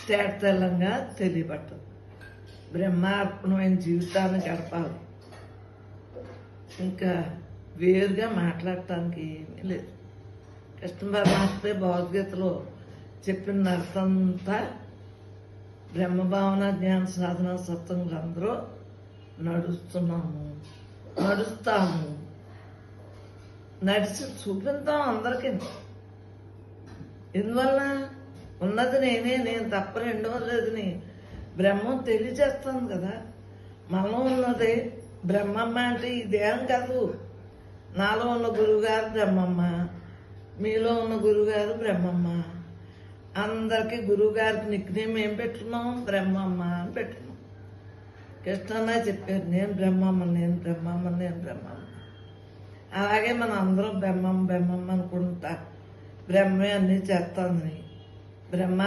తేటతెల్లంగా తెలియబట్టదు. బ్రహ్మార్పణమైన జీవితాన్ని గడపాలి. ఇంకా వేరుగా మాట్లాడటానికి ఏమీ లేదు. కృష్ణ పరమాత్మే భగవద్గీతలో చెప్పిన అర్థంతా బ్రహ్మభావన జ్ఞాన సాధన సత్సంగులు అందరూ నడుస్తాము, నడిచి చూపిద్దాం అందరికీ. ఎందువల్ల ఉన్నది నేను తప్ప రెండవది బ్రహ్మం తెలియజేస్తుంది కదా. మనలో ఉన్నది బ్రహ్మమ్మ అంటే ఈ దేహం కాదు. నాలో ఉన్న గురువుగారు బ్రహ్మమ్మ, మీలో ఉన్న గురువుగారు బ్రహ్మమ్మ. అందరికీ గురువుగారికి నిక్నేమ్ ఏం పెట్టుకున్నాం? బ్రహ్మమ్మ అని పెట్టుకున్నాం. కృష్ణన్న చెప్పారు, నేను బ్రహ్మమ్మ, నేను బ్రహ్మమ్మ, నేను బ్రహ్మమ్మ. అలాగే మనం అందరం బ్రహ్మమ్మ అనుకుంటా బ్రహ్మే అన్నీ చేస్తాందని. బ్రహ్మ